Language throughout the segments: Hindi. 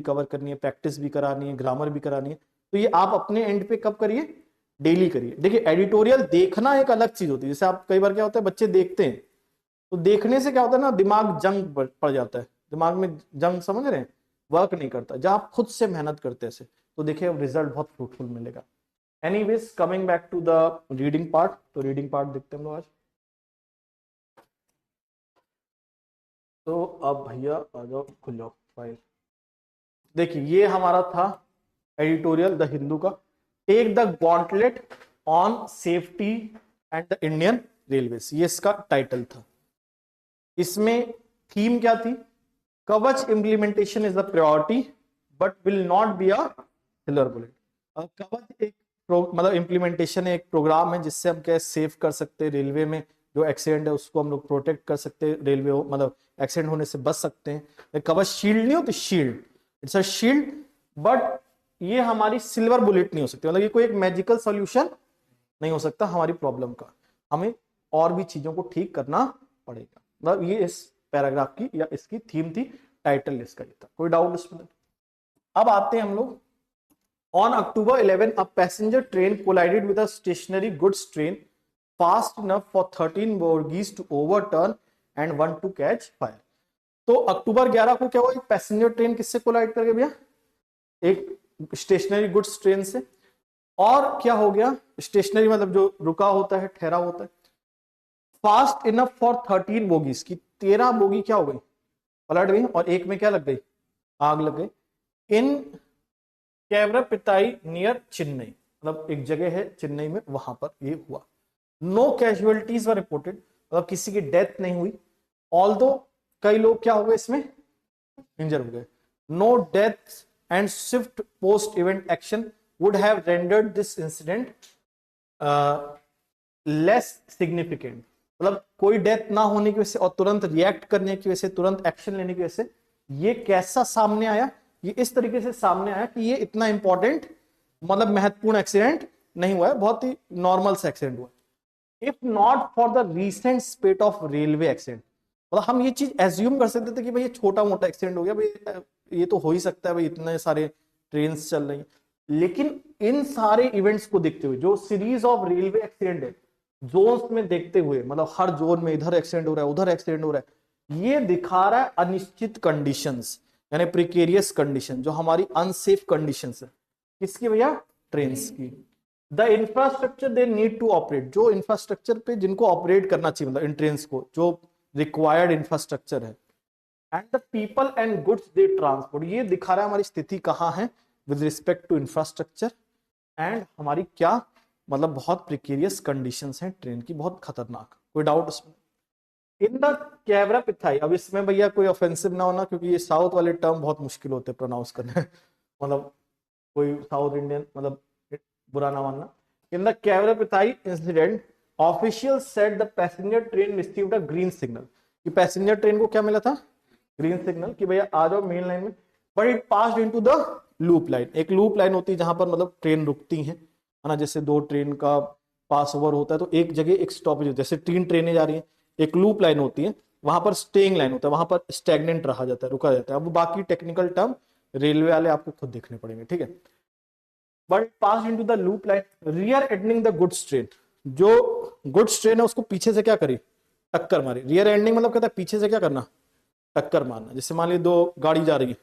कवर करनी है, प्रैक्टिस भी करानी है, ग्रामर भी करानी है, तो ये आप अपने एंड पे कब करिए, डेली करिए। देखिए एडिटोरियल देखना एक अलग चीज होती है, जैसे आप कई बार क्या होता है बच्चे देखते हैं तो देखने से क्या होता है ना, दिमाग जंग पड़ जाता है, दिमाग में जंग, समझ रहे हैं, वर्क नहीं करता। जब आप खुद से मेहनत करते हैं तो देखिए रिजल्ट बहुत फ्रूटफुल मिलेगा। Anyways coming back to the reading part, तो रीडिंग पार्ट देखते हैं हम लोग आज। तो अब भैया आ जाओ, खुल जाओ फाइल। देखिए ये हमारा था एडिटोरियल द हिंदू का, take the gauntlet on safety and the Indian railways, ये इसका टाइटल था। इसमें थीम क्या थी, Kavach implementation is the priority but will not be a silver bullet. Kavach एक मतलब इंप्लीमेंटेशन एक प्रोग्राम है जिससे हम क्या सेव कर सकते हैं रेलवे में जो एक्सीडेंट है उसको हम लोग प्रोटेक्ट कर सकते हैं, रेलवे मतलब एक्सीडेंट होने से बच सकते हैं। कवच शील्ड नहीं होती, shield, it's a shield, but ये हमारी सिल्वर बुलेट नहीं हो सकती, मतलब ये कोई एक मैजिकल सॉल्यूशन नहीं हो सकता हमारी प्रॉब्लम का, हमें और भी चीजों को ठीक करना पड़ेगा। मतलब ये इस पैराग्राफ की या इसकी थीम थी, टाइटल इसका ये था। कोई डाउट इसमें? अब आते हैं हम लोग, on October 11 a passenger train collided with a stationary goods train fast enough for 13 bogies to overturn and one to catch fire। तो अक्टूबर 11 को क्या हुआ, एक पैसेंजर ट्रेन किससे कोलाइड कर गया भैया, एक स्टेशनरी गुड्स ट्रेन से। और क्या हो गया, स्टेशनरी मतलब जो रुका होता है, ठहरा होता है, फास्ट इनफ फॉर 13 बोगीज की 13 बोगी क्या हो गई, पलट गई, और एक में क्या लग गई, आग लग गई। इन कैवरापिताई नियर चेन्नई, मतलब एक जगह है चेन्नई में, वहां पर ये हुआ। नो कैजुअलिटीज वर रिपोर्टेड, मतलब किसी की डेथ नहीं हुई, ऑल्दो कई लोग क्या हो गए इसमें, इंजर हो गए। No death and swift post event action would have rendered this incident less significant, मतलब कोई डेथ ना होने की वजह से और तुरंत रिएक्ट करने की वजह से, तुरंत एक्शन लेने की वजह से ये कैसा सामने आया, ये इस तरीके से सामने आया कि ये इतना इंपॉर्टेंट मतलब महत्वपूर्ण एक्सीडेंट नहीं हुआ है, बहुत ही नॉर्मल सा एक्सीडेंट हुआ। If not for the recent स्पेट of railway accident, मतलब हम ये चीज एज्यूम कर सकते थे कि भाई ये छोटा मोटा एक्सीडेंट हो गया, भाई ये तो हो ही सकता है, भाई इतने सारे ट्रेन चल रही हैं। लेकिन इन सारे इवेंट्स को देखते हुए, जो सीरीज ऑफ रेलवे एक्सीडेंट है जोन्स में देखते हुए, मतलब हर जोन में इधर एक्सीडेंट हो रहा है, उधर एक्सीडेंट हो रहा है, ये दिखा रहा है अनिश्चित कंडीशंस, यानी प्रिकेरियस कंडीशन, जो हमारी अनसेफ कंडीशंस है, किसकी भैया, ट्रेन्स की। The infrastructure they need to operate, जो इंफ्रास्ट्रक्चर पे जिनको ऑपरेट करना चाहिए, मतलब इन ट्रेन्स को जो रिक्वायर्ड इंफ्रास्ट्रक्चर है, and the people and goods they transport, ये दिखा रहा है हमारी स्थिति कहां है with respect to infrastructure and हमारी क्या, मतलब बहुत प्रिकेरियस कंडीशंस हैं ट्रेन की, बहुत खतरनाक। कोई डाउट उसमें? इन द कैवरापिथाई, अब इसमें भैया कोई ऑफेंसिव ना होना क्योंकि ये साउथ वाले टर्म बहुत मुश्किल होते हैं प्रोनाउंस करने मतलब कोई साउथ इंडियन मतलब बुरा ना मानना। In the Kavaraipettai incident official said the passenger train received a green signal, कि पैसेंजर ट्रेन को क्या मिला था, ग्रीन सिग्नल, कि भैया आ जाओ मेन लाइन में, but it passed into the loop line, एक लूप लाइन होती है जहां पर मतलब ट्रेन रुकती है ना, जैसे दो ट्रेन का पास ओवर होता है तो एक जगह एक स्टॉपेज होता है, जैसे 3 ट्रेनें जा रही हैं, एक लूप लाइन होती है, वहां पर स्टेइंग लाइन होता है, वहां पर स्टैग्नेंट रहा जाता है, रुका जाता है। अब बाकी टेक्निकल टर्म रेलवे वाले आपको खुद देखने पड़ेंगे, ठीक है। But pass into the loop line rear ending the goods train, जो गुड्स ट्रेन है उसको पीछे से क्या करी, टक्कर मारी। रियर एंडिंग मतलब कहता है पीछे से क्या करना, टक्कर मारना। जैसे मान लीजिए 2 गाड़ी जा रही है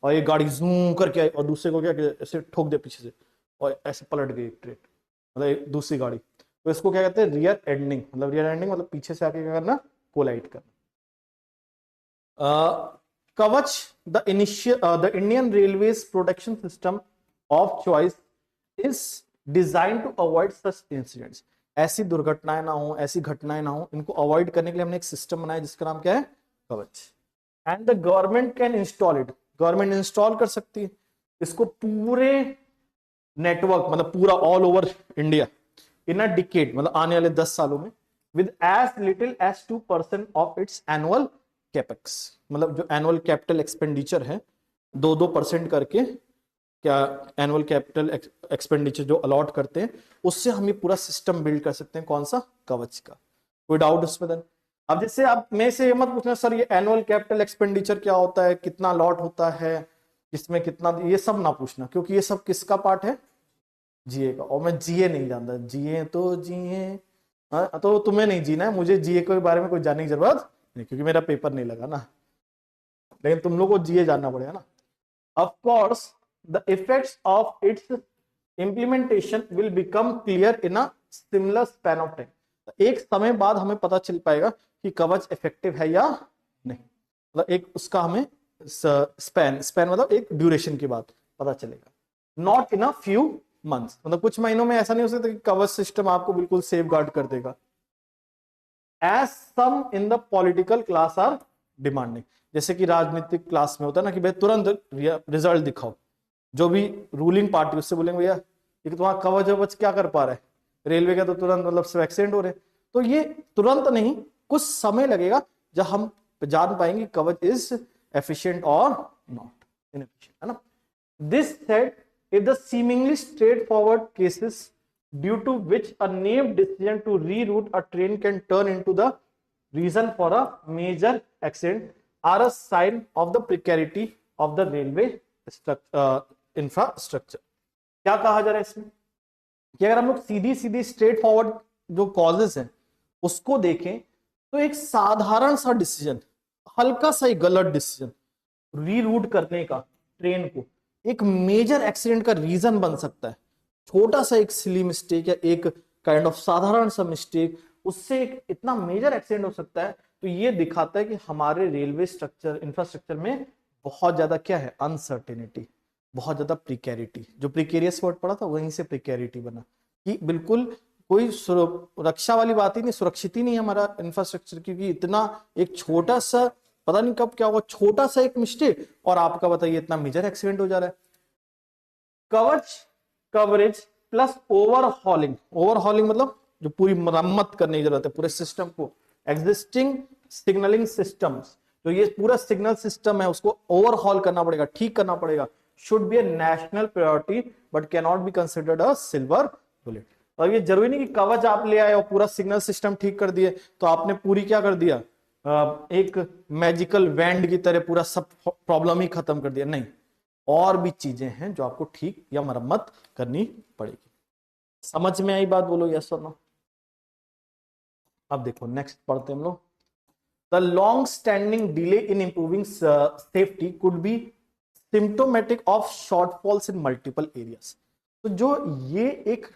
और एक गाड़ी जूम करके आई और दूसरे को क्या किया, ऐसे ठोक दे पीछे से और ऐसे पलट गई एक ट्रेन, मतलब दूसरी गाड़ी, तो इसको क्या कहते हैं, रियर एंडिंग। मतलब रियर एंडिंग मतलब पीछे से आके क्या करना, कोलाइड करना। Kavach the Indian railways protection system of choice is design to avoid such incidents, ऐसी दुर्घटनाएं ना हो, ऐसी घटनाएं ना हो, इनको अवॉइड करने के लिए हमने एक सिस्टम बनाया जिसका नाम क्या है, Kavach. And the government can install it, government install कर सकती है इसको पूरे नेटवर्क, मतलब पूरा all over India, in a decade, मतलब आने वाले 10 सालों में, with as little as 2% of its annual capex, मतलब जो एनुअल कैपिटल एक्सपेंडिचर है 2% करके, क्या एनुअल कैपिटल एक्सपेंडिचर जो अलॉट करते हैं, उससे हम ये पूरा सिस्टम बिल्ड कर सकते हैं। कौन सा, कवच का। कोई डाउट उसमें देन? अब जैसे आप में से ये मत पूछना सर ये एनुअल कैपिटल एक्सपेंडिचर क्या होता है, कितना अलॉट होता है, किसमें कितना, ये सब ना पूछना, क्योंकि ये सब किसका पार्ट है, जीए का। और मैं जीए नहीं जानता, जीए तो जीए, हाँ, तो तुम्हें नहीं जीना है, मुझे जीए के बारे में कोई जानने की जरूरत नहीं, क्योंकि मेरा पेपर नहीं लगा ना, लेकिन तुम लोग को जीए जानना पड़ेगा ना। Of course the effects of its implementation will become clear in a similar span of time. एक समय बाद हमें पता चल पाएगा कि कवच इफेक्टिव है या नहीं, मतलब एक उसका हमें स्पैन मतलब एक ड्यूरेशन के बाद पता चलेगा, not in a few months, मतलब कुछ महीनों में ऐसा नहीं हो सकता कि कवच सिस्टम आपको बिल्कुल सेफ गार्ड कर देगा। As some in the political class are demanding, जैसे कि राजनीतिक क्लास में होता है ना कि भाई तुरंत रिजल्ट दिखाओ, जो भी रूलिंग पार्टी उससे बोलेंगे भैया ये तुम्हारा कवच ववच क्या कर पा रहा है, रेलवे का तो तुरंत मतलब एक्सीडेंट हो रहे, तो ये तुरंत नहीं, कुछ समय लगेगा जब हम जान पाएंगे कवच इज एफिशिएंट और नॉट इनएफिशिएंट, है ना। This said if the seemingly straightforward cases due to which a named decision to reroute a train can turn into the reason for a major accident are a sign of the precarity of the railway infrastructure। क्या कहा जा रहा है इसमें कि अगर हम लोग सीधी सीधी स्ट्रेट फॉरवर्ड जो कॉजेस हैं उसको देखें, तो एक साधारण सा डिसीजन, हल्का सा ही गलत डिसीजन रीरूट करने का ट्रेन को एक मेजर एक्सीडेंट का रीजन बन सकता है। छोटा सा एक सिली मिस्टेक या एक काइंड ऑफ साधारण सा मिस्टेक, उससे एक इतना मेजर एक्सीडेंट हो सकता है। तो ये दिखाता है कि हमारे रेलवे स्ट्रक्चर इंफ्रास्ट्रक्चर में बहुत ज्यादा क्या है, अनसर्टेनिटी, बहुत ज्यादा प्रिकैरिटी। जो प्रिकेरियस वर्ड पड़ा था वहीं से प्रिकैरिटी बना, कि बिल्कुल कोई सुरक्षा वाली बात ही नहीं, सुरक्षित ही नहीं हमारा इंफ्रास्ट्रक्चर, क्योंकि इतना एक छोटा सा, पता नहीं कब क्या होगा, छोटा सा एक मिस्टेक और आपका बताइए इतना मेजर एक्सीडेंट हो जा रहा है। कवच कवरेज प्लस ओवरहॉलिंग, ओवरहॉलिंग मतलब जो पूरी मरम्मत करने की जरूरत है पूरे सिस्टम को, एग्जिस्टिंग सिग्नलिंग सिस्टम्स, जो ये पूरा सिग्नल सिस्टम है उसको ओवरहॉल करना पड़ेगा, ठीक करना पड़ेगा, should be A national priority but can not be considered a silver bullet. और ये जरूरी नहीं कि कवच आप ले आए और पूरा सिग्नल सिस्टम ठीक कर दिए तो आपने पूरी क्या कर दिया, एक मैजिकल वैंड की तरह पूरा सब प्रॉब्लम ही खत्म कर दिया, नहीं, और भी चीजें हैं जो आपको ठीक या मरम्मत करनी पड़ेगी। समझ में आई बात, बोलो यस और नो। अब देखो नेक्स्ट पढ़ते हैं हम लोग। The long standing delay in improving safety could be symptomatic of shortfalls in multiple areas. तो जो ये एक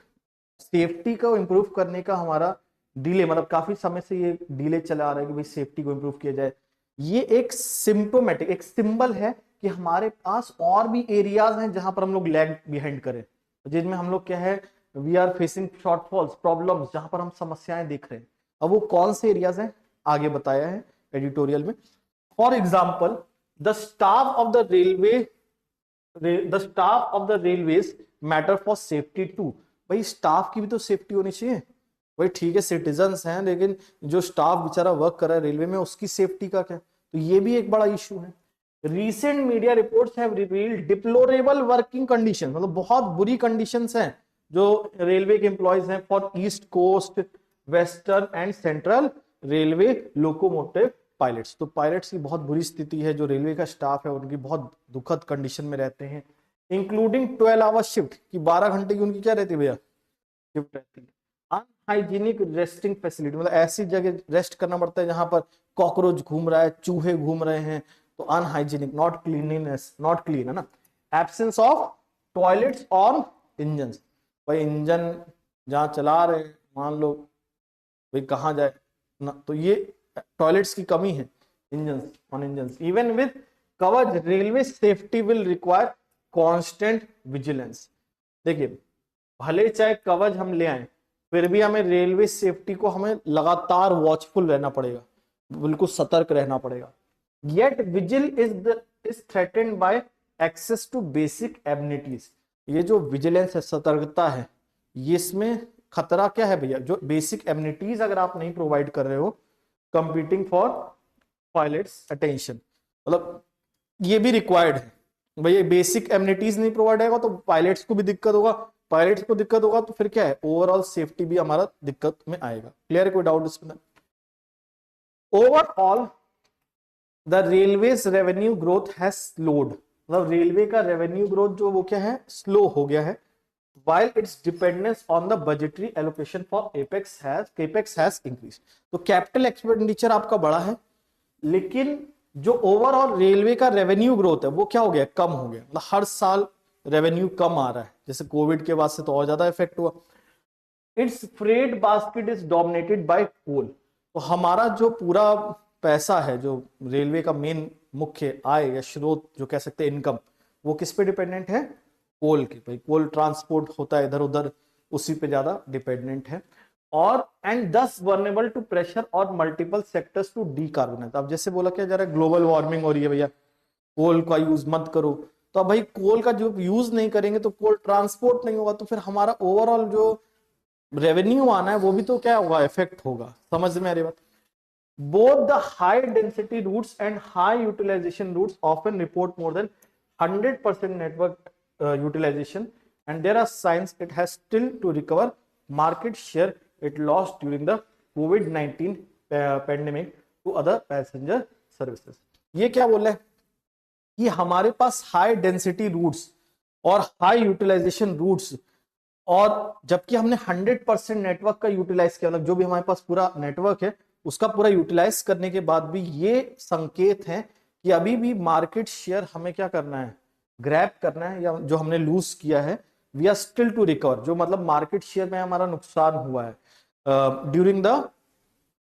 सेफ्टी को इंप्रूव करने का हमारा डिले, मतलब काफी समय से ये डिले चला आ रहा है कि भाई सेफ्टी को इंप्रूव किया जाए, ये एक सिम्टोमेटिक, एक सिंबल है कि हमारे पास और भी एरियाज हैं जहां पर हम लोग लैग बिहाइंड करें, जिनमें हम लोग क्या है, we are facing shortfalls problems, जहां पर हम समस्याएं देख रहे हैं। अब वो कौन से एरियाज हैं आगे बताया है एडिटोरियल में। For example the staff of the railways matter for safety too. भाई स्टाफ की भी तो सेफ्टी होनी चाहिए, भाई ठीक है सिटीजन्स हैं, लेकिन जो स्टाफ बेचारा वर्क कर रहा है रेलवे में उसकी सेफ्टी का क्या, तो ये भी एक बड़ा इशू है। Recent media reports have revealed deplorable working condition, मतलब बहुत बुरी कंडीशंस हैं जो रेलवे के एम्प्लॉयज हैं for East Coast, Western and Central railway locomotive pilots. तो पायलट्स की बहुत बुरी स्थिति है, जो रेलवे का स्टाफ है उनकी बहुत दुखद कंडीशन में रहते हैं, इंक्लूडिंग 12 आवर शिफ्ट की 12 घंटे की उनकी क्या रहती है भैया, शिफ्ट रहती है। अनहाइजीनिक रेस्टिंग फैसिलिटी, मतलब ऐसी जगह रेस्ट करना पड़ता है जहां पर कॉकरोच घूम रहा है, चूहे घूम रहे हैं, तो unhygienic, not cleanliness, not clean, है ना। Absence of toilets on engine, भाई इंजन जहां चला रहे मान लो भाई कहाँ जाए ना, तो ये टॉयलेट्स की कमी है engine on engine. Even with Kavach railway safety will require constant vigilance. देखिए भले चाहे कवच हम ले आए, फिर भी हमें रेलवे सेफ्टी को हमें लगातार वॉचफुल रहना पड़ेगा, बिल्कुल सतर्क रहना पड़ेगा। Yet vigil is threatened by access to basic abilities. ये जो विजिलेंस है, सतर्कता है, ये इसमें खतरा क्या है भैया, जो बेसिक एबिलिटीज अगर आप नहीं प्रोवाइड कर रहे हो, कंपीटिंग फॉर पायलट्स अटेंशन, मतलब ये भी रिक्वायर्ड है भैया, बेसिक एबिलिटीज नहीं प्रोवाइड होगा तो पायलट्स को भी दिक्कत होगा, पायलट्स को दिक्कत होगा तो फिर क्या है, ओवरऑल सेफ्टी भी हमारा दिक्कत में आएगा। क्लियर है, कोई डाउट इसमें? Overall the railways revenue growth has slowed. मतलब रेलवे का रेवेन्यू ग्रोथ जो वो क्या है, स्लो हो गया है, while its dependence on the budgetary allocation for capex has increased। तो कैपिटल एक्सपेंडिचर आपका बढ़ा है, लेकिन जो ओवरऑल रेलवे का रेवेन्यू ग्रोथ है वो क्या हो गया, कम हो गया। मतलब हर साल रेवेन्यू कम आ रहा है, जैसे कोविड के बाद से तो और ज्यादा इफेक्ट हुआ। It's freight basket is dominated by coal. तो हमारा जो पूरा पैसा है, जो रेलवे का मेन मुख्य आय या स्रोत जो कह सकते हैं इनकम, वो किस पे डिपेंडेंट है, कोल के। भाई कोल ट्रांसपोर्ट होता है इधर उधर, उसी पे ज्यादा डिपेंडेंट है। और एंड दस वर्नेबल टू प्रेशर और मल्टीपल सेक्टर्स टू डीकार्बोनाइज। अब जैसे बोला क्या जा रहा है, ग्लोबल वार्मिंग हो रही है भैया, कोल का यूज मत करो। तो अब भाई कोल का जो यूज नहीं करेंगे तो कोल ट्रांसपोर्ट नहीं होगा, तो फिर हमारा ओवरऑल जो रेवेन्यू आना है वो भी तो क्या होगा, इफेक्ट होगा। समझ में आ रही बात। Both the high density routes and high utilisation routes often report more than 100% network utilization, and there are signs it has still to recover market share it lost during the COVID-19 pandemic to other passenger services। ये क्या बोल रहा है कि हमारे पास हाई डेंसिटी रूट्स और हाई यूटिलाइजेशन रूट्स, और जबकि हमने 100% नेटवर्क का यूटिलाइज किया, मतलब जो भी हमारे पास पूरा नेटवर्क है उसका पूरा यूटिलाइज करने के बाद भी ये संकेत है कि अभी भी मार्केट शेयर हमें क्या करना है, ग्रैब करना है, या जो हमने लूज किया है we are still to recover. जो मतलब मार्केट शेयर में हमारा नुकसान हुआ है during the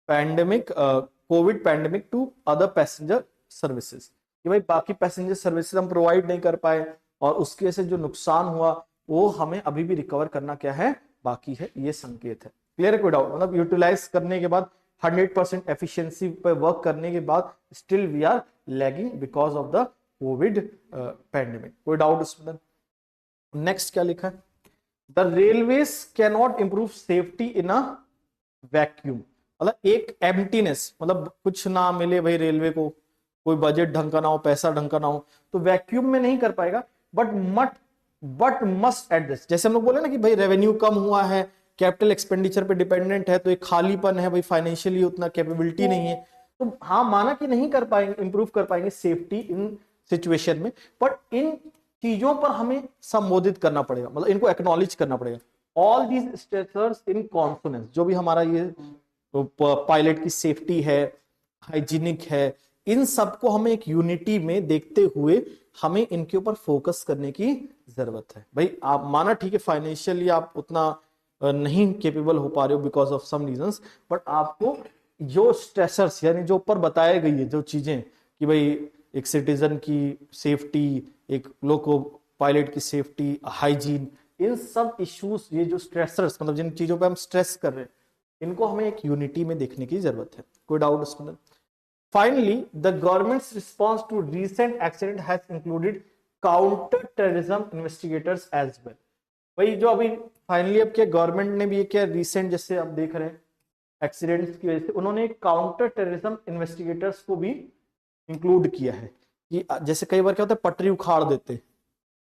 pandemic, covid pandemic to other passenger services, कि भाई बाकी पैसेंजर सर्विसेज हम प्रोवाइड नहीं कर पाए और उसकी वजह से जो नुकसान हुआ वो हमें अभी भी रिकवर करना क्या है, बाकी है। ये संकेत है। क्लियर है, कोई डाउट? मतलब यूटिलाइज करने के बाद 100% एफिशिएंसी पे वर्क करने के बाद still we are lagging because of the covid pandemic. कोई डाउट इसमें? नेक्स्ट क्या लिखा है, the railways can not improve safety in a vacuum. मतलब एक एम्प्टीनेस, मतलब कुछ ना मिले भाई रेलवे को, कोई बजट ढंग का ना हो, पैसा ढंग का ना हो, तो वैक्यूम में नहीं कर पाएगा। But must adjust. जैसे हम लोग बोले ना कि भाई रेवेन्यू कम हुआ है, कैपिटल एक्सपेंडिचर पे डिपेंडेंट है, तो एक खालीपन है भाई, फाइनेंशियली उतना कैपेबिलिटी नहीं है, तो हाँ माना कि नहीं कर पाएंगे, इंप्रूव कर पाएंगे सेफ्टी इन सिचुएशन में, बट इन चीजों पर हमें संबोधित करना पड़ेगा, मतलब इनको एक्नॉलेज करना पड़ेगा। All these stressors in consonance, जो भी हमारा ये पायलट की सेफ्टी है, हाइजीनिक है, इन सबको हमें एक यूनिटी में देखते हुए हमें इनके ऊपर फोकस करने की जरूरत है। भाई आप माना ठीक है फाइनेंशियली आप उतना नहीं केपेबल हो पा रहे हो because of some reasons, but आपको जो स्ट्रेसर्स यानी जो ऊपर बताए गई है जो चीजें, कि भाई एक सिटीजन की सेफ्टी, एक लोको पायलट की सेफ्टी, हाइजीन, इन सब इश्यूज, ये जो स्ट्रेसर्स मतलब जिन चीजों पे हम स्ट्रेस कर रहे हैं, इनको हमें एक यूनिटी में देखने की जरूरत है। कोई डाउट इसमें? Finally, the government's response to recent accident has included counter-terrorism investigators as well। भाई जो अभी फाइनली अब क्या गवर्नमेंट ने भी ये क्या रिसेंट जैसे आप देख रहे हैं एक्सीडेंट्स की वजह से, उन्होंने काउंटर टेररिज्म इन्वेस्टिगेटर्स को भी इंक्लूड किया है। कि जैसे कई बार क्या होता है पटरी उखाड़ देते,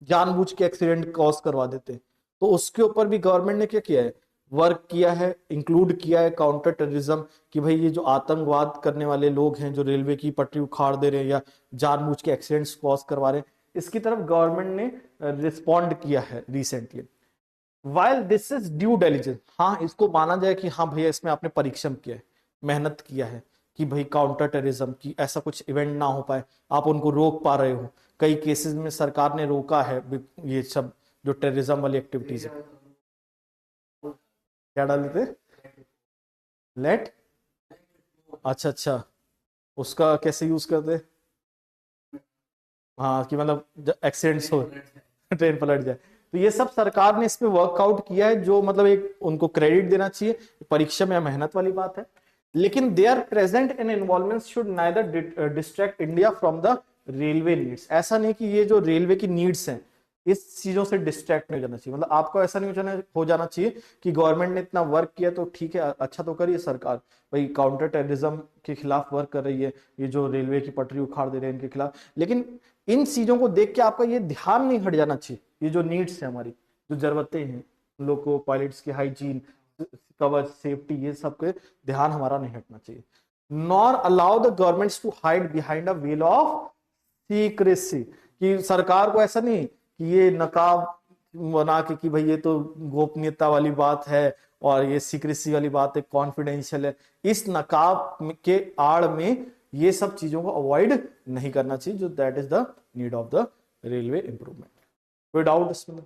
जानबूझ के एक्सीडेंट कॉज करवा देते, तो उसके ऊपर भी गवर्नमेंट ने क्या किया है, वर्क किया है, इंक्लूड किया है काउंटर टेररिज्म, कि भाई ये जो आतंकवाद करने वाले लोग हैं जो रेलवे की पटरी उखाड़ दे रहे हैं या जानबूझ के एक्सीडेंट्स कॉज करवा रहे हैं, इसकी तरफ गवर्नमेंट ने रिस्पॉन्ड किया है recently. While this is due diligence, हाँ इसको माना जाए कि हाँ भैया इसमें आपने परिश्रम किया है, मेहनत किया है, कि भाई काउंटर टेररिज्म की ऐसा कुछ इवेंट ना हो पाए, आप उनको रोक पा रहे हो। कई केसेस में सरकार ने रोका है ये सब जो टेररिज्म वाली एक्टिविटीज है। क्या डाल देते, लेट, अच्छा, उसका कैसे यूज करते, हाँ कि मतलब एक्सीडेंट्स हो, ट्रेन पलट जाए, तो ये सब सरकार ने इस पे वर्कआउट किया है, जो मतलब एक उनको क्रेडिट देना चाहिए, परिश्रम या मेहनत वाली बात है। लेकिन there present in involvement should neither distract India from the railway needs. ऐसा नहीं कि ये जो रेलवे की नीड्स हैं इस चीजों से डिस्ट्रैक्ट नहीं करना चाहिए। मतलब आपको ऐसा नहीं हो जाना चाहिए कि गवर्नमेंट ने इतना वर्क किया तो ठीक है, अच्छा तो करिए सरकार, भाई काउंटर टेररिज्म के खिलाफ वर्क कर रही है, ये जो रेलवे की पटरी उखाड़ दे रहे हैं इनके खिलाफ, लेकिन इन चीजों को देख के आपका ये ध्यान नहीं हट जाना चाहिए। ये जो नीड्स है हमारी, जो जरूरतें हैं लोग को, पायलट्स की हाइजीन, कवच, सेफ्टी, ये सब के ध्यान हमारा नहीं हटना चाहिए। Nor allow the governments to hide behind a veil of secrecy, कि सरकार को ऐसा नहीं कि ये नकाब बना के कि भाई ये तो गोपनीयता वाली बात है और ये सीक्रेसी वाली बात है, कॉन्फिडेंशियल है, इस नकाब के आड़ में ये सब चीजों को अवॉइड नहीं करना चाहिए, जो that is the need of the railway improvement. कोई डाउट इसमें?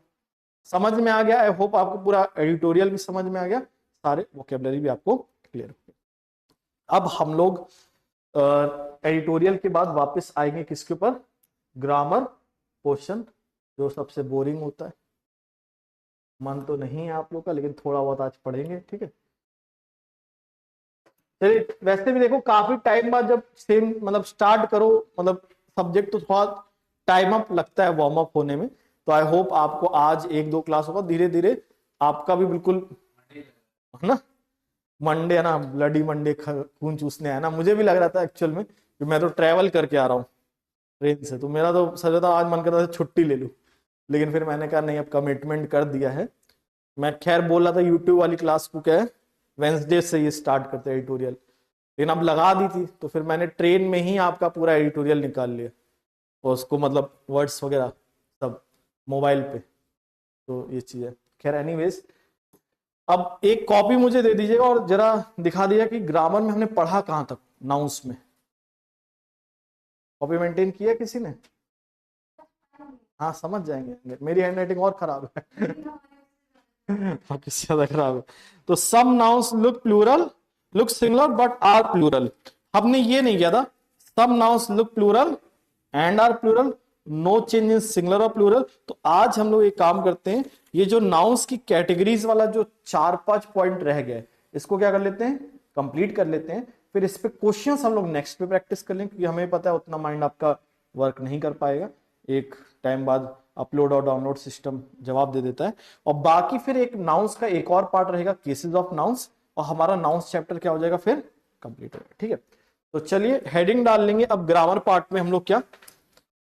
समझ में आ गया? आई होप आपको पूरा एडिटोरियल भी समझ में आ गया, सारे वोकेबलरी भी आपको क्लियर हो गया। अब हम लोग एडिटोरियल के बाद वापस आएंगे किसके ऊपर? ग्रामर पोर्शन, जो सबसे बोरिंग होता है। मन तो नहीं है आप लोग का, लेकिन थोड़ा बहुत आज पढ़ेंगे, ठीक है। चलिए, वैसे भी देखो काफी टाइम बाद जब सेम मतलब स्टार्ट करो मतलब सब्जेक्ट, तो थोड़ा टाइम अप लगता है वार्म अप होने में। तो आई होप आपको आज 1-2 क्लास होगा, धीरे धीरे आपका भी बिल्कुल है ना, मंडे है ना, ब्लडी मंडे खून चूसने आया ना। मुझे भी लग रहा था एक्चुअल में कि मैं तो ट्रैवल करके आ रहा हूँ ट्रेन से, तो मेरा तो सच था आज मन कर रहा था छुट्टी ले लूँ, लेकिन फिर मैंने कहा नहीं, अब कमिटमेंट कर दिया है। मैं खैर बोल रहा था यूट्यूब वाली क्लास को क्या है वेंसडे से ये स्टार्ट करते हैं एडिटोरियल, लेकिन अब लगा दी थी तो फिर मैंने ट्रेन में ही आपका पूरा एडिटोरियल निकाल लिया और उसको मतलब वर्ड्स वगैरह सब मोबाइल पे, तो ये चीज है। खैर एनीवेज, अब एक कॉपी मुझे दे दीजिएगा और जरा दिखा दीजिएगा कि ग्रामर में हमने पढ़ा कहां तक नाउंस में। कॉपी मेंटेन किया किसी ने? हाँ समझ जाएंगे, मेरी हैंडराइटिंग और खराब है हाँ किसी ज्यादा खराब है। तो some nouns look plural, look singular but are plural. हमने ये नहीं किया था, some nouns look plural and are plural, no change in singular और प्लूरल। तो आज हम लोग एक काम करते हैं, ये जो नाउंस की कैटेगरीज वाला जो 4-5 पॉइंट रह गए, इसको क्या कर लेते हैं, कंप्लीट कर लेते हैं। फिर इस पे क्वेश्चंस हम लोग नेक्स्ट पे प्रैक्टिस कर लेंगे, क्योंकि हमें पता है उतना माइंड आपका वर्क नहीं कर पाएगा। एक टाइम बाद अपलोड और डाउनलोड सिस्टम जवाब दे देता है। और बाकी फिर एक नाउंस का एक और पार्ट रहेगा, केसेस ऑफ नाउंस, और हमारा नाउंस चैप्टर क्या हो जाएगा फिर कंप्लीट हो जाएगा, ठीक है। तो चलिए हेडिंग डाल लेंगे अब ग्रामर पार्ट में हम लोग क्या,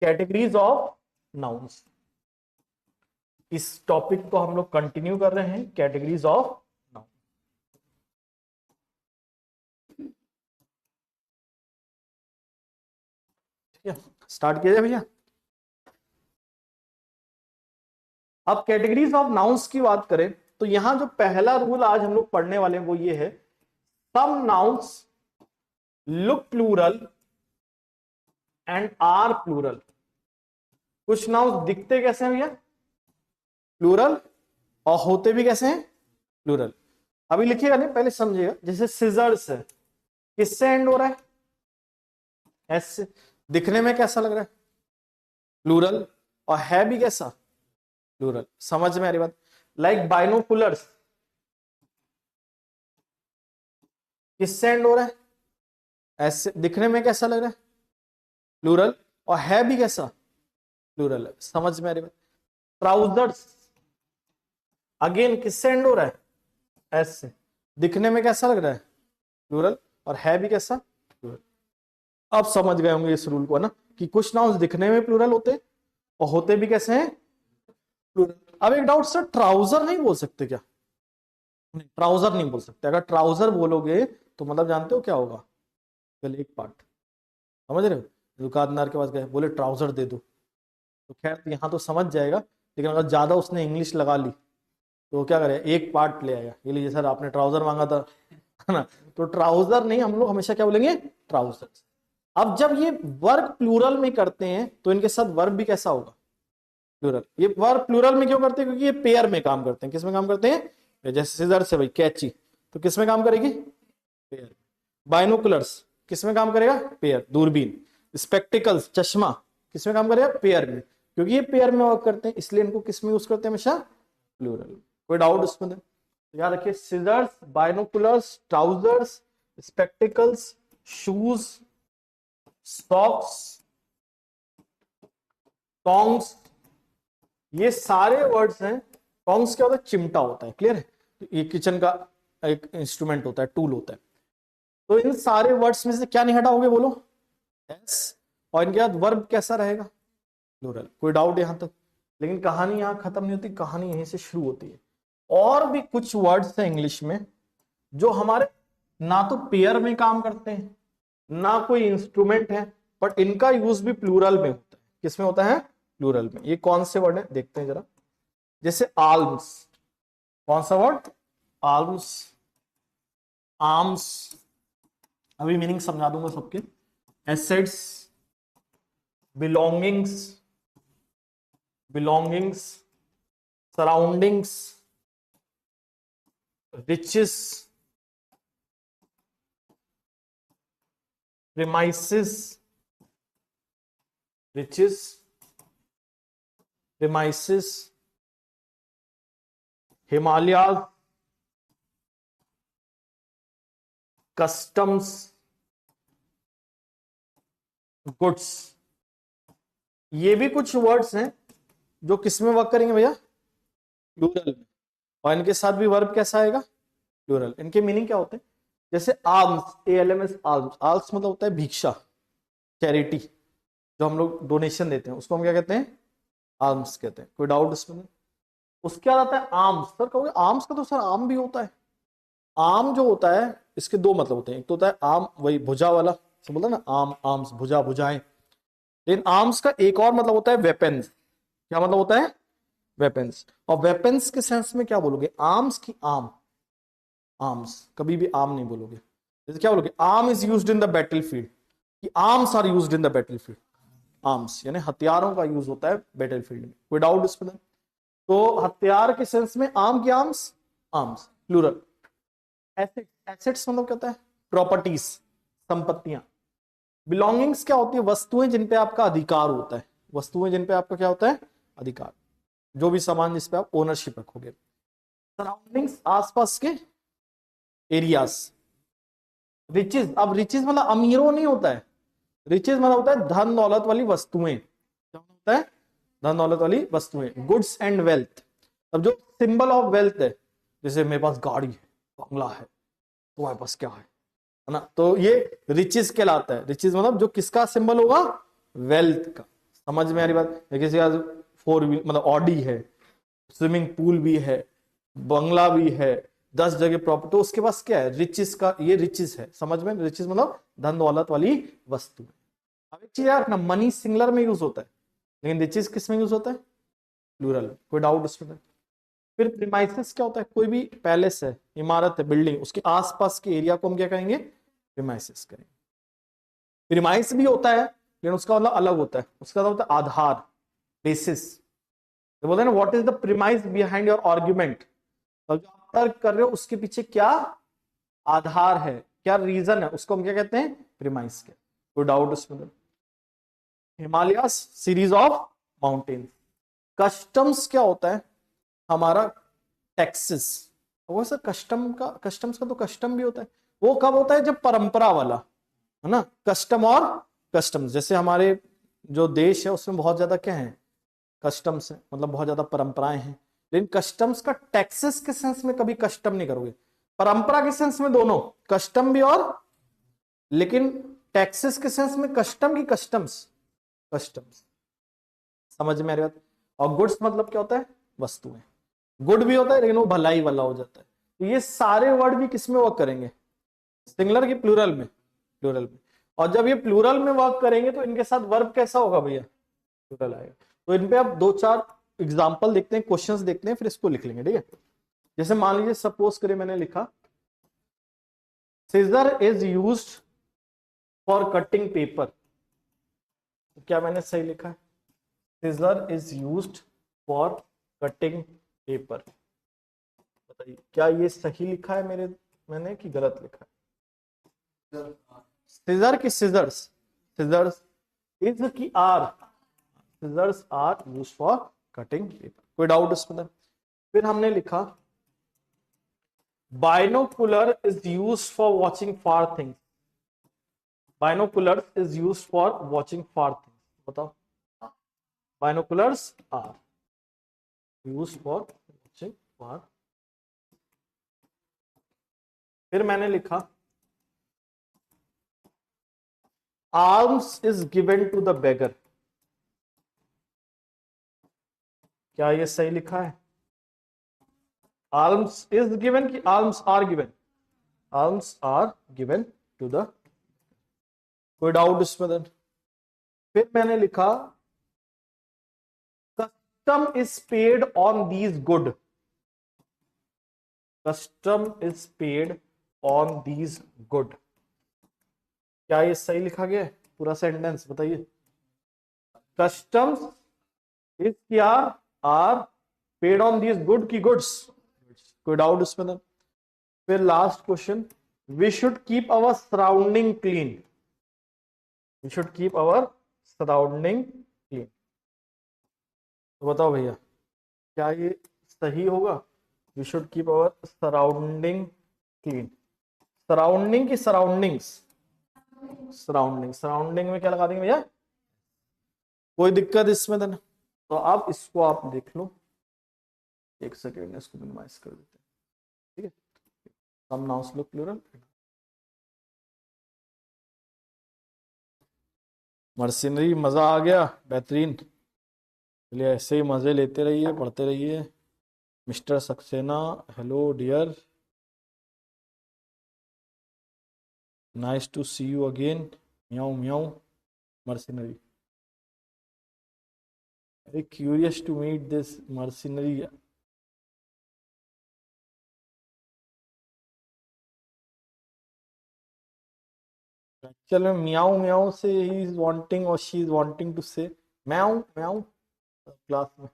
कैटेगरीज ऑफ नाउंस। इस टॉपिक को हम लोग कंटिन्यू कर रहे हैं, कैटेगरीज ऑफ नाउन। ठीक है, स्टार्ट किया जाए भैया। अब कैटेगरीज ऑफ नाउंस की बात करें तो यहां जो पहला रूल आज हम लोग पढ़ने वाले हैं वो ये है, some nouns look plural and are plural. कुछ नाउंस दिखते कैसे हैं भैया, प्लूरल, और होते भी कैसे हैं, प्लूरल। अभी लिखिएगा नहीं, पहले समझिएगा। जैसे सिजर्स है, किससे एंड हो रहा है, एस से। दिखने में कैसा लग रहा है, प्लूरल, और है भी कैसा, प्लूरल। समझ में आ रही बात? लाइक बाइनोकुलर्स, किससे एंड हो रहा है, ऐसे। दिखने में कैसा लग रहा है, प्लूरल, और है भी कैसा, प्लूरल है। समझ में आ रही बात? ट्राउजर्स अगेन किससे एंड हो रहा है, एस से। दिखने में कैसा लग रहा है, प्लूरल, और है भी कैसा, प्लूरल। अब समझ गए होंगे इस रूल को, है ना, कि कुछ नाउंस दिखने में प्लूरल होते हैं और होते भी कैसे हैं, प्लूरल। अब एक डाउट सर, ट्राउजर नहीं बोल सकते क्या? नहीं, ट्राउजर नहीं बोल सकते। अगर ट्राउजर बोलोगे तो मतलब जानते हो क्या होगा, चल एक पार्ट समझ रहे हो, दुकानदार के पास गए, बोले ट्राउजर दे दो, तो खैर यहाँ तो समझ जाएगा, लेकिन अगर ज्यादा उसने इंग्लिश लगा ली तो क्या करे, एक पार्ट ले आएगा, ये लीजिए सर आपने ट्राउजर मांगा था, है ना। तो ट्राउजर नहीं, हम लोग हमेशा क्या बोलेंगे, ट्राउजर। अब जब ये वर्ब प्लूरल में करते हैं तो इनके साथ वर्ब भी कैसा होगा, प्लूरल। ये वर्ब प्लूरल में क्यों करते हैं, क्योंकि ये पेयर में काम करते हैं। किस में काम करते हैं, जैसे सीजर से भाई कैची, तो किस में काम करेगी, पेयर। बाइनोकुलर्स किस में काम करेगा, पेयर, दूरबीन। स्पेक्टिकल्स चश्मा किस में काम करेगा, पेयर में, क्योंकि ये पेयर में वर्क करते हैं, इसलिए इनको किस में यूज करते हैं, हमेशा प्लूरल। कोई डाउट उसमें? याद रखिए, scissors, binoculars, trousers, spectacles, shoes, socks, tongs, ये सारे वर्ड्स हैं। टोंग्स क्या होता है, चिमटा होता है, क्लियर है। तो ये किचन का एक इंस्ट्रूमेंट होता है, टूल होता है। तो इन सारे वर्ड्स में से क्या नहीं हटाओगे, बोलो, एस। और इनके बाद वर्ब कैसा रहेगा, प्लूरल। कोई डाउट यहां तक? लेकिन कहानी यहां खत्म नहीं होती, कहानी यहीं से शुरू होती है। और भी कुछ वर्ड्स हैं इंग्लिश में जो हमारे ना तो पेयर में काम करते हैं ना कोई इंस्ट्रूमेंट है, बट इनका यूज भी प्लूरल में होता है। किसमें होता है, प्लूरल में। ये कौन से वर्ड है देखते हैं जरा। जैसे आल्म्स, कौन सा वर्ड, आल्म्स, आर्म्स, अभी मीनिंग समझा दूंगा सबके। Assets, belongings, belongings, surroundings, riches, premises, riches, premises, Himalayas, customs, goods. ये भी कुछ वर्ड्स हैं जो किस में वर्क करेंगे भैया, प्लूरल में, और इनके साथ भी वर्ब कैसा आएगा, प्लूरल। इनके मीनिंग क्या होते हैं, जैसे आर्म्स, ALMS, आर्म्स, आल्स मतलब होता है भिक्षा, चैरिटी, जो हम लोग डोनेशन देते हैं उसको हम क्या कहते हैं, आर्म्स कहते हैं। कोई डाउट इसमें। उसके बाद आता है आर्म्स। सर कहोगे आर्म्स का तो सर आर्म भी होता है। आर्म जो होता है इसके दो मतलब होते हैं, एक तो होता है आर्म वही भुजा वाला, बोलता है ना आर्म, आर्म्स भुजा, भुजाएं। लेकिन आर्म्स का एक और मतलब होता है वेपन्स। क्या मतलब होता है, वेपन्स। और वेपन्स के सेंस में क्या बोलोगे, आर्म्स की आर्म, आर्म्स, कभी भी आर्म नहीं बोलोगे। जैसे क्या बोलोगे, arm is used in the battlefield, कि arms are used in the battlefield. Arms यानी हथियारों का यूज होता है बैटलफील्ड में। कोई डाउट इसमें। तो हथियार के सेंस में आर्म की arms, arms plural. Assets, assets मतलब क्या होता है, प्रॉपर्टीज, संपत्तियां। बिलोंगिंग्स क्या होती है, वस्तुएं जिन पे आपका अधिकार होता है, वस्तुएं जिन पे आपका क्या होता है, अधिकार, जो भी सामान जिस पे आप ओनरशिप रखोगे। सराउंडिंग्स, आसपास के एरियाज। रिचेज, अब रिचेज मतलब अमीरों नहीं होता है, रिचेज मतलब होता है धन दौलत वाली वस्तुएं। क्या होता है, धन दौलत वाली वस्तुएं, गुड्स एंड वेल्थ। अब जो सिंबल ऑफ वेल्थ है, जैसे मेरे पास गाड़ी है, बंगला है, तुम्हारे पास क्या है ना, तो ये रिचेज कहलाता है। रिचेज मतलब जो किसका सिंबल होगा, वेल्थ का। समझ में आ रही बात, किसी का 4 व्हील मतलब ऑडी है, स्विमिंग पूल भी है, बंगला भी है, 10 जगह प्रॉपर्टी, तो उसके पास क्या है, रिचेस का, ये रिचेस है। समझ में, रिचेस मतलब धन दौलत वाली वस्तु। अब एक चीज यार रखना, मनी सिंगुलर में यूज होता है, लेकिन रिचेस किस में यूज होता है, प्लूरल। कोई डाउट उसमें। फिर प्रीमाइसेस क्या होता है, कोई भी पैलेस है, इमारत है, बिल्डिंग, उसके आसपास के एरिया को हम क्या कहेंगे, प्रीमाइसेस करेंगे। प्रीमाइस भी होता है लेकिन उसका मतलब अलग होता है, उसका मतलब होता है आधार, बेसिस। तो बोलते हैं ना, what is the premise behind your argument, तो जो आप तर्क कर रहे हो उसके पीछे क्या आधार है, क्या रीजन है, उसको हम क्या कहते हैं, प्रीमाइस के। कोई डाउट उसमें। Himalayas, series of mountain. Customs क्या होता है, हमारा टैक्सेस। वो सर कस्टम का, कस्टम्स का तो कस्टम भी होता है, वो कब होता है, जब परंपरा वाला है ना। कस्टम और कस्टम्स, जैसे हमारे जो देश है उसमें बहुत ज्यादा क्या है, कस्टम्स है, मतलब बहुत ज्यादा परंपराएं हैं। लेकिन कस्टम्स का टैक्सेस के सेंस में कभी कस्टम नहीं करोगे, परंपरा के सेंस में दोनों, कस्टम भी और, लेकिन टैक्सेस के सेंस में कस्टम की कस्टम्स, कस्टम्स। समझ में आ रही बात। और गुड्स मतलब क्या होता है, वस्तुएं। गुड भी होता है लेकिन वो भलाई वाला हो जाता है। तो ये सारे वर्ड भी किस में वर्क करेंगे, सिंगुलर की प्लूरल में, प्लूरल में। और जब ये प्लूरल में वर्क करेंगे तो इनके साथ वर्ब कैसा होगा भैया, प्लूरल आएगा। तो इन पे आप 2-4 एग्जांपल देखते हैं, क्वेश्चंस देखते हैं, फिर इसको लिख लेंगे, ठीक है। जैसे मान लीजिए सपोज करें मैंने लिखा, scissor is used for cutting paper. तो क्या मैंने सही लिखा है, scissor is used for cutting paper. बताइए क्या ये सही लिखा है मेरे, मैंने कि गलत लिखा है। सीजर की सीजर्स, सीजर्स इज की are, scissors are used for cutting paper. कोई डाउट इसमें। फिर हमने लिखा binocular is used for watching far things. Binocular is used for watching far things. बताओ, binoculars are used for watching far. फिर मैंने लिखा arms is given to the beggar. क्या ये सही लिखा है, आर्म्स इज गिवन कि arms are given, arms are given to the. कोई डाउट इसमें। फिर मैंने लिखा custom is paid on these good. Custom is paid on these good. क्या ये सही लिखा गया है पूरा सेंटेंस? बताइए। कस्टम्स इज क्या are paid on these good की गुड्स? कोई डाउट इसमें था? फिर last question, we should keep our surrounding clean. We should keep our surrounding clean. तो बताओ भैया क्या ये सही होगा? We should keep our surrounding clean. Surrounding की सराउंडिंग्स? सराउंडिंग, सराउंडिंग में क्या लगा देंगे भैया? कोई दिक्कत इसमें? देना तो आप इसको आप देख लो, एक सेकेंड इसको मिनिमाइज कर देते हैं, ठीक है। Some nouns look plural. Mercenary, मजा आ गया, बेहतरीन। चलिए ऐसे ही मजे लेते रहिए, पढ़ते रहिए। Mister Saxena, hello dear, nice to see you again, म्याऊ म्याऊ। Mercenary, very curious to meet this mercenary. Actually meow meow से he is wanting or she is wanting to say meow meow class में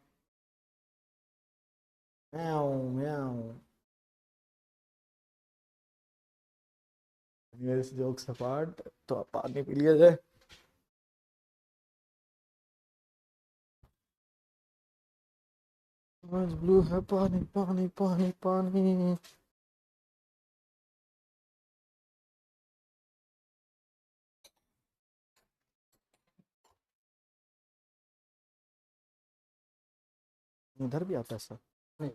meow meow. Yes, jokes apart, तो आप पानी पी लिया जाए। ब्लू है पानी पानी पानी पानी। इधर भी आता है सर? नहीं,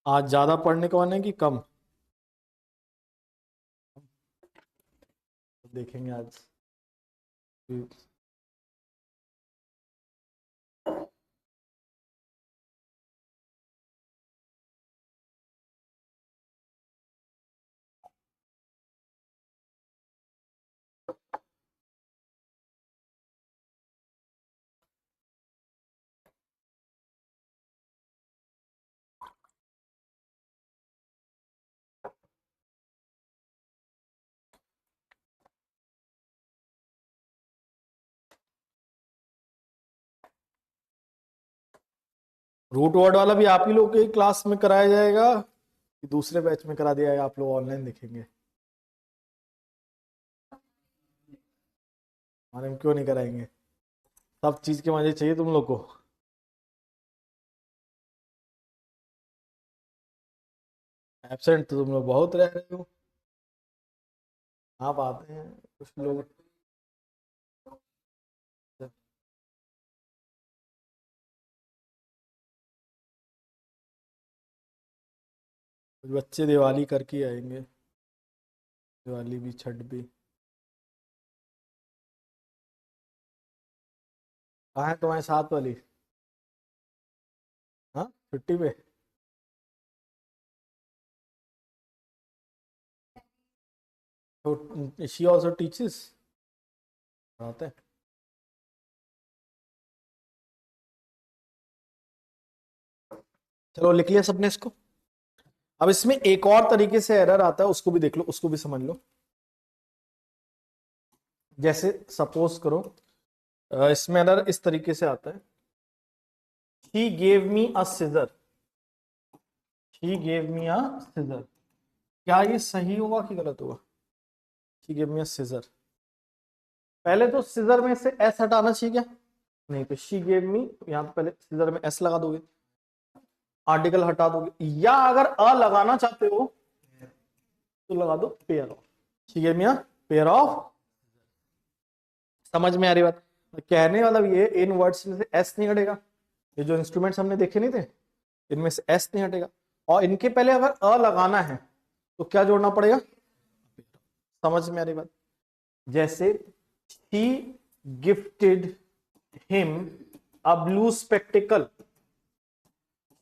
आज ज्यादा पढ़ने का मन है कि कम? देखेंगे आज। रूट वर्ड वाला भी आप ही लोग के क्लास में कराया जाएगा कि दूसरे बैच में करा दिया जाएगा? आप लोग ऑनलाइन देखेंगे? हमारे में क्यों नहीं कराएंगे? सब चीज के मजे चाहिए तुम लोग को। एब्सेंट तो तुम लोग बहुत रह रहे हो। आप आते हैं कुछ लोग। कुछ बच्चे दिवाली करके आएंगे, दिवाली भी छठ भी। कहाँ है तुम्हारे साथ वाली? हाँ, छुट्टी पे? तो शी ऑल्सो टीचेस? पढ़ाते हैं? चलो लिख लिया सबने इसको। अब इसमें एक और तरीके से एरर आता है, उसको भी देख लो, उसको भी समझ लो। जैसे सपोज करो इसमें एरर इस तरीके से आता है, She gave me a scissor. She gave me a scissor. क्या ये सही होगा कि गलत होगा? She gave me a scissor. पहले तो scissor में से s हटाना चाहिए क्या? नहीं, तो she gave me, यहां तो पहले scissor में s लगा दोगे, आर्टिकल हटा दोगे, या अगर अ लगाना चाहते हो तो लगा दो पेयर ऑफ। ठीक है मियाँ, पेयर ऑफ। समझ में आ रही बात? कहने वाला ये इन वर्ड्स में से एस नहीं हटेगा। ये जो इंस्ट्रूमेंट्स हमने देखे नहीं थे, इनमें से एस नहीं हटेगा। और इनके पहले अगर अ लगाना है तो क्या जोड़ना पड़ेगा? समझ में आ रही बात? जैसे he gifted him a blue spectacle,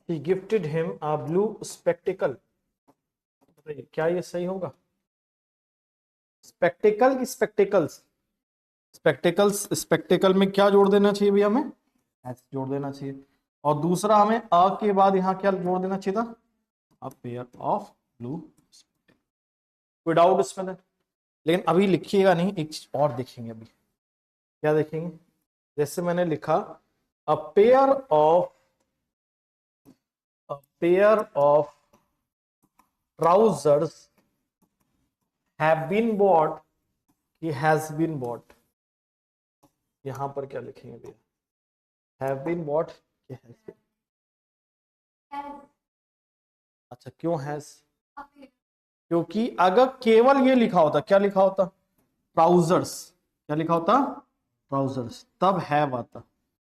he gifted him a blue spectacle। क्या ये सही होगा? स्पेक्टिकल की स्पेक्टिकल्स? स्पेक्टिकल्स, स्पेक्टिकल में क्या जोड़ देना चाहिए भैया? हमें एस जोड़ देना चाहिए। और दूसरा हमें अ के बाद यहां क्या जोड़ देना चाहिए था? अ पेयर ऑफ ब्लू। कोई डाउट इसमें? लेकिन अभी लिखिएगा नहीं, एक चीज और देखेंगे अभी। क्या देखेंगे? जैसे मैंने लिखा a pair of trousers have been bought, he has been bought. यहां पर क्या लिखेंगे भैया? हैव बीन बॉट कि हैज बीन? अच्छा, क्यों हैज? क्योंकि अगर केवल ये लिखा होता, क्या लिखा होता? ट्राउजर्स। क्या लिखा होता? ट्राउजर्स, तब हैव आता।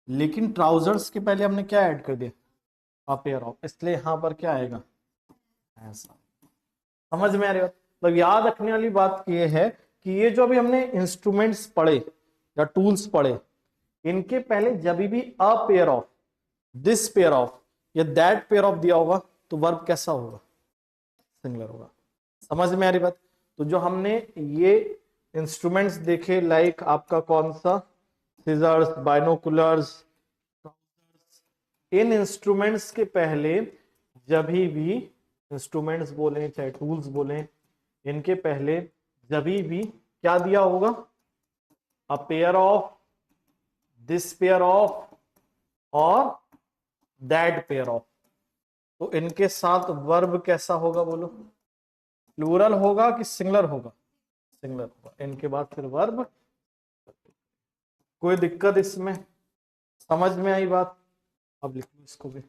लेकिन ट्राउजर्स के पहले हमने क्या ऐड कर दिया? अ पेयर ऑफ, इसलिए यहां पर क्या आएगा? ऐसा। समझ में आ रही बात? मतलब याद रखने वाली बात ये है कि ये जो अभी हमने इंस्ट्रूमेंट्स पढ़े या टूल्स पढ़े, इनके पहले जब भी अ pair of, this pair of या दैट पेयर ऑफ दिया होगा तो वर्ब कैसा होगा? सिंगुलर होगा। समझ में आ रही बात? तो जो हमने ये इंस्ट्रूमेंट्स देखे, लाइक आपका कौन सा, सीजर्स, बाइनोकुलर्स, इन इंस्ट्रूमेंट्स के पहले जब भी इंस्ट्रूमेंट्स बोले चाहे टूल्स बोले, इनके पहले जब भी क्या दिया होगा? अ pair of, this pair of और दैट पेयर ऑफ। तो इनके साथ वर्ब कैसा होगा बोलो? प्लूरल होगा कि सिंगुलर होगा? सिंगुलर होगा। इनके बाद फिर वर्ब। कोई दिक्कत इसमें? समझ में आई बात? अब लिख लो इसको भी।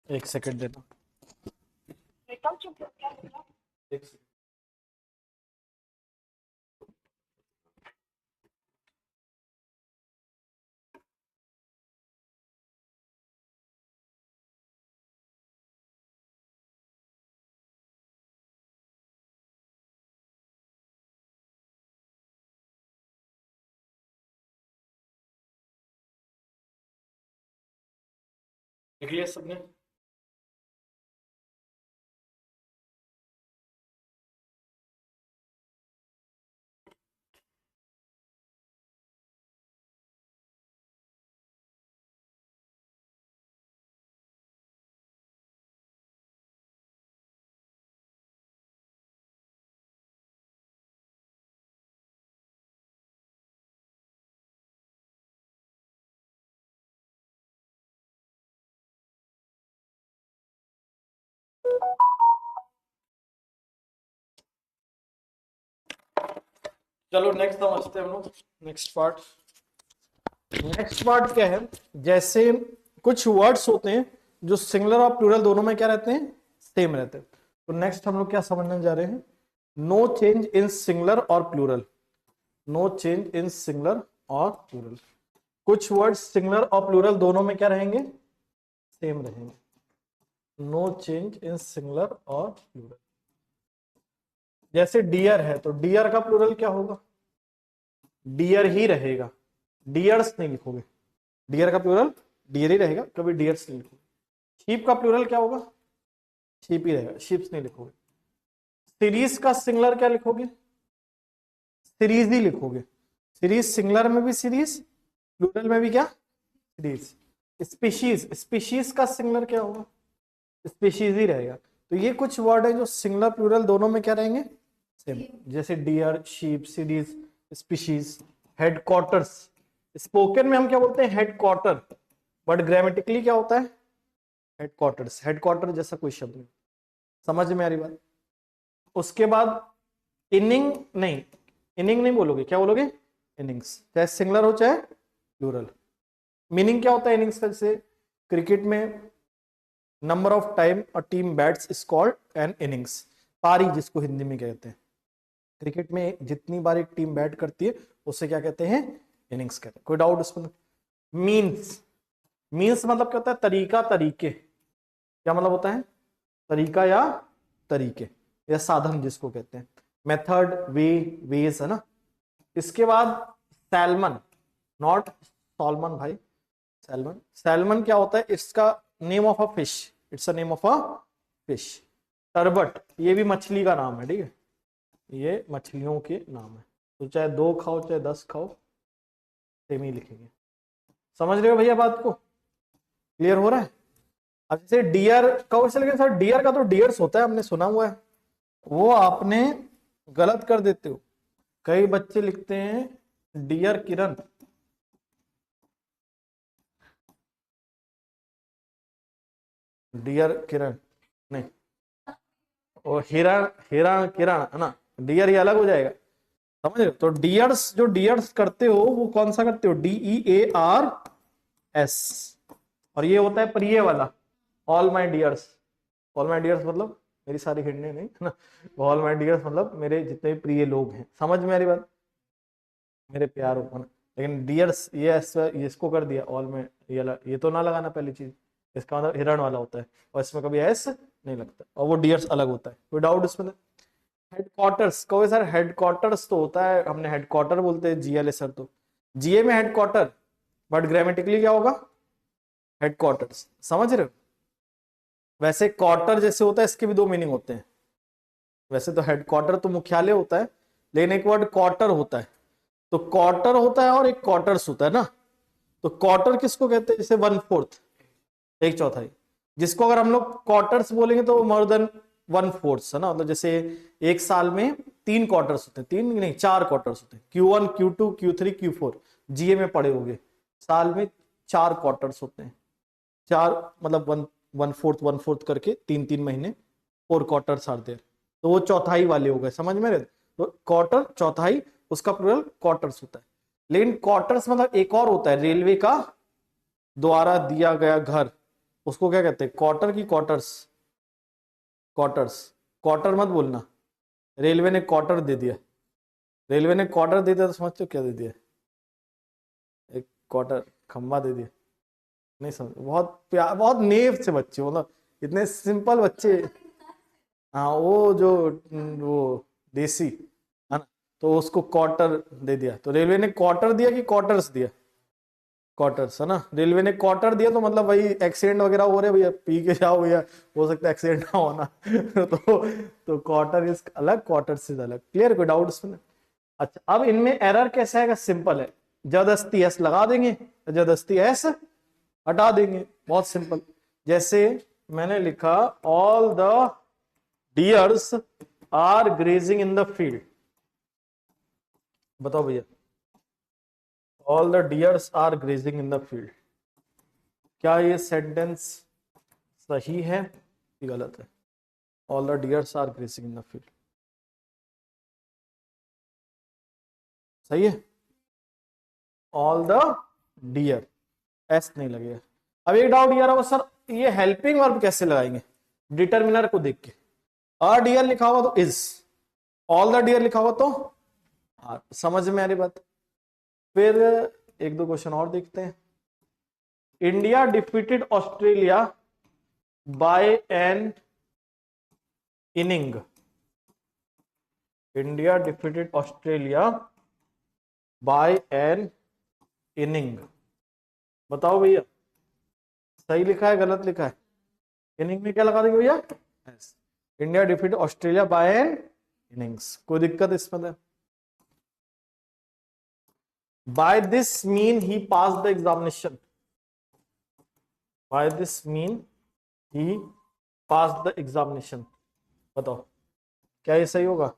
एक सेकंड देना। एक सेकंड। लिख लिया सबने? चलो नेक्स्ट समझते हैं हम लोग। नेक्स्ट पार्ट क्या है, जैसे कुछ वर्ड्स होते हैं जो सिंगुलर और प्लूरल दोनों में क्या रहते हैं, सेम रहते हैं। तो नेक्स्ट हम लोग क्या समझने जा रहे हैं, नो चेंज इन सिंगुलर और plural. No change in singular और प्लूरल, कुछ वर्ड्स सिंगुलर और प्लूरल दोनों में क्या रहेंगे, सेम रहेंगे। नो चेंज इन सिंगुलर और प्लूरल। जैसे डियर है तो डियर का प्लूरल क्या होगा, डियर ही रहेगा, डियर्स नहीं लिखोगे। डियर का प्लूरल डियर ही रहेगा, कभी डियर्स नहीं लिखोगे। शीप का प्लूरल क्या होगा, शीप ही रहेगा, शीप्स नहीं लिखोगे। सीरीज का सिंगुलर क्या लिखोगे, सीरीज ही लिखोगे। सीरीज सिंगुलर में भी सीरीज, प्लूरल में भी क्या, सीरीज। स्पीशीज, स्पीशीज का सिंगुलर क्या होगा, स्पीशीज ही रहेगा। तो ये कुछ वर्ड है जो सिंगुलर प्लूरल दोनों में क्या रहेंगे, सेम। जैसे deer, sheep, series, species. Headquarters, spoken में हम क्या बोलते हैं, हेडक्वार्टर, बट ग्रामेटिकली क्या होता है, हेडक्वार्टर्स। हेडक्वार्टर जैसा कोई शब्द नहीं। समझ में आ रही बात। उसके बाद इनिंग नहीं, इनिंग नहीं बोलोगे, क्या बोलोगे, इनिंग्स, चाहे सिंगुलर हो चाहे प्लूरल। मीनिंग क्या होता है इनिंग्स का, जैसे क्रिकेट में number of time a team bats is called an innings. पारी जिसको हिंदी में कहते हैं, क्रिकेट में जितनी बार एक टीम बैट करती है उसे क्या कहते हैं, इनिंग्स कहते हैं। कोई डाउट उसमें। मीन्स, मीन्स मतलब क्या होता है, तरीका, तरीके। क्या मतलब होता है, तरीका या तरीके, या साधन जिसको कहते हैं। मेथड, वे, वेज, है ना। इसके बाद सैल्मन, नॉट सॉलमन भाई, सैल्मन। सैल्मन क्या होता है, इसका name of a fish, it's a name of a fish. Turbot, ये भी मछली का नाम है, ठीक है, ये मछलियों के नाम है। तो चाहे 2 खाओ चाहे 10 खाओ, सेम ही लिखेंगे। समझ रहे हो भैया बात को, क्लियर हो रहा है। अब जैसे डियर का, वैसे लेकिन सर डियर का तो डियर्स होता है, हमने सुना हुआ है, वो आपने गलत कर देते हो। कई बच्चे लिखते हैं डियर किरण, डियर किरण नहीं, वो हिरण, हिरण किरण है ना, डियर ये अलग हो जाएगा। समझ रहे हो, तो डियर्स, जो डियर्स करते हो वो कौन सा करते हो, DEARS। और ये होता है प्रिय वाला, all my dears. All my dears मतलब मेरी सारी हिरने नहीं, है ना। ऑल माई डियर्स मतलब मेरे जितने भी प्रिय लोग हैं। समझ में आ रही बात, मेरे प्यार हो, है ना। लेकिन डियर्स ये इसको कर दिया ऑल में, ये तो ना लगाना पहली चीज, इसका मतलब हिरण वाला होता है, और इसमें कभी एस नहीं लगता, और वो डियर्स अलग होता है। कोई डाउट इसमें। हेडक्वार्टर्स कहो सर, हेडक्वार्टर्स तो होता है, हमने हेडक्वार्टर बोलते हैं जीएल सर, तो जीए में हेडक्वार्टर, बट ग्रामेटिकली क्या होगा, हेडक्वार्टर्स। समझ रहे हो। वैसे क्वार्टर जैसे होता है, इसके भी 2 मीनिंग होते हैं। वैसे तो हेडक्वार्टर तो मुख्यालय होता है, लेकिन एक वर्ड क्वार्टर होता है। तो क्वार्टर होता है और एक क्वार्टर्स होता है ना। तो क्वार्टर किसको कहते हैं, जैसे 1/4, एक चौथाई। जिसको अगर हम लोग क्वार्टर्स बोलेंगे तो मोर देन 1/4 है ना। मतलब जैसे एक साल में 3 क्वार्टर्स होते हैं, 3 नहीं 4 क्वार्टर्स होते हैं, Q1 Q2 Q3 Q4, जीए में पढ़े होंगे। साल में 4 क्वार्टर्स होते हैं, 4 मतलब 1/4 करके 3 3 महीने, 4 क्वार्टर्स आर देयर। तो वो चौथाई वाले हो गए, समझ में रहे। तो क्वार्टर चौथाई, उसका प्लूरल क्वार्टर्स होता है। लेकिन क्वार्टर्स मतलब एक और होता है, रेलवे का द्वारा दिया गया घर, उसको क्या कहते हैं, क्वार्टर की क्वार्टर्स, क्वार्टर्स। क्वार्टर मत बोलना, रेलवे ने क्वार्टर दे दिया, रेलवे ने क्वार्टर दे दिया तो समझते हो क्या दे दिया, एक क्वार्टर खंबा दे दिया। नहीं समझ, बहुत प्यार, बहुत नेव से बच्चे, मतलब इतने सिंपल बच्चे। हाँ वो जो वो देसी है ना, तो उसको क्वार्टर दे दिया, तो रेलवे ने क्वार्टर दिया कि क्वार्टर्स दिया, क्वार्टर्स है ना। रेलवे ने क्वार्टर दिया तो मतलब भाई एक्सीडेंट वगैरह हो रहे भैया, पी के जाओ भैया, हो सकता है एक्सीडेंट ना होना। तो क्वार्टर इज अलग, क्वार्टर्स इज अलग। क्लियर, कोई डाउट इसमें। अच्छा, अब इनमें एरर कैसा है, सिंपल है, जबरदस्ती एस लगा देंगे, जबरदस्ती एस हटा देंगे, बहुत सिंपल। जैसे मैंने लिखा all the deers are grazing in the field, बताओ भैया, all the deers are grazing in the field, क्या ये सेंटेंस सही है कि गलत है। All the deers are grazing in the field, सही है, ऑल द डियर, एस नहीं लगेगा। अब एक डाउट ये रहा हो सर, ये हेल्पिंग वर्ब कैसे लगाएंगे डिटरमिनर को देख के? अ डियर लिखा हुआ तो इज, ऑल द डियर लिखा हुआ तो आर, समझ में आ रही बात? फिर एक दो क्वेश्चन और देखते हैं। India defeated Australia by N inning, India defeated Australia by N inning, बताओ भैया सही लिखा है गलत लिखा है? इनिंग में क्या लगा देंगे भैया? yes. India defeat Australia by an innings, कोई दिक्कत इसमें? By this mean he pass the examination, by this mean he pass the examination, बताओ क्या ये सही होगा?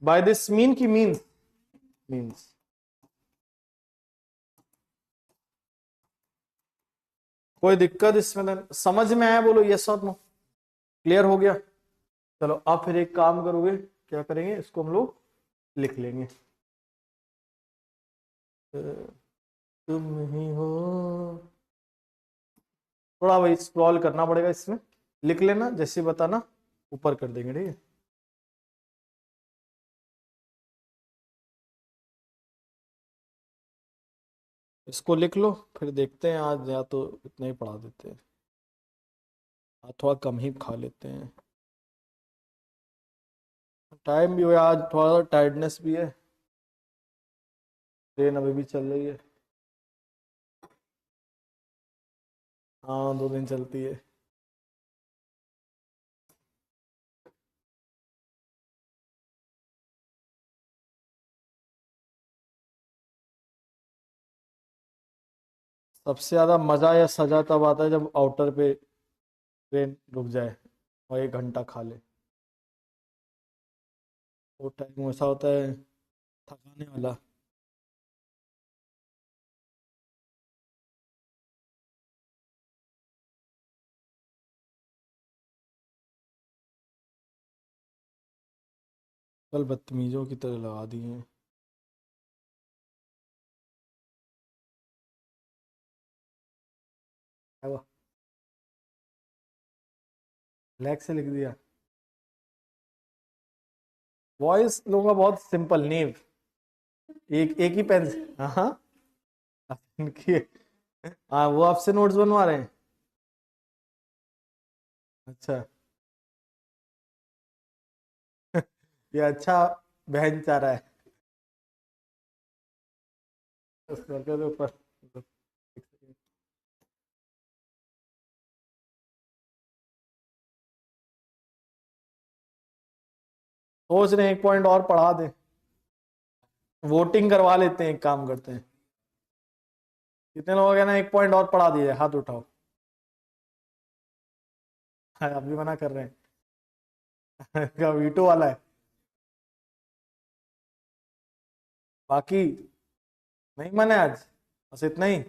बाय दिस मीन की मीन्स? मीन्स। कोई दिक्कत इसमें? समझ में आया बोलो यस और नो? क्लियर हो गया? चलो अब फिर एक काम करोगे, क्या करेंगे, इसको हम लोग लिख लेंगे। तुम ही हो, थोड़ा भाई स्क्रॉल करना पड़ेगा इसमें, लिख लेना जैसे बताना, ऊपर कर देंगे, ठीक है? इसको लिख लो, फिर देखते हैं आज या तो इतना ही पढ़ा देते हैं, आज थोड़ा कम ही खा लेते हैं, टाइम भी हो, आज थोड़ा टायर्डनेस भी है, ट्रेन अभी भी चल रही है। हाँ 2 दिन चलती है। सबसे ज्यादा मजा या सजा तब आता है जब आउटर पे ट्रेन रुक जाए और 1 घंटा खा ले, वो टाइम ऐसा होता है थकाने वाला। कल बदतमीजों की तरह लगा दिए हैं। क्या हुआ? ब्लैक से लिख दिया? वॉइस लूंगा बहुत सिंपल, नीव, एक एक ही पेन से। हाँ हाँ, इनकी हाँ, वो आपसे नोट्स बनवा रहे हैं? अच्छा ये अच्छा बहन चाह रहा है उस लड़के के ऊपर। सोच रहे हैं 1 पॉइंट और पढ़ा दे, वोटिंग करवा लेते हैं, एक काम करते हैं, कितने लोग हैं ना, 1 पॉइंट और पढ़ा दिए, हाथ उठाओ। हाँ, आप भी मना कर रहे हैं क्या वीटो वाला है? बाकी नहीं मने आज, बस इतना ही,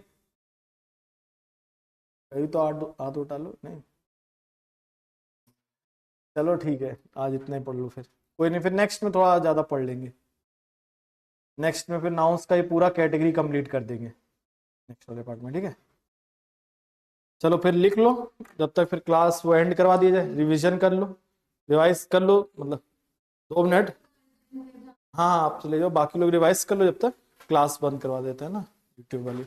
कहीं तो हाथ हाथ उठा लो। नहीं चलो ठीक है, आज इतना ही पढ़ लो, फिर कोई नहीं, फिर नेक्स्ट में थोड़ा ज्यादा पढ़ लेंगे, नेक्स्ट में फिर नाउन्स का ये पूरा कैटेगरी कंप्लीट कर देंगे नेक्स्ट वाले पार्ट में, ठीक है? चलो फिर लिख लो, जब तक फिर क्लास वो एंड करवा दिया जाए, रिवीजन कर लो, रिवाइज कर लो, मतलब 2 मिनट। हाँ हाँ आप चले जाओ, बाकी लोग रिवाइज कर लो जब तक, क्लास बंद करवा देते हैं ना यूट्यूब वाली।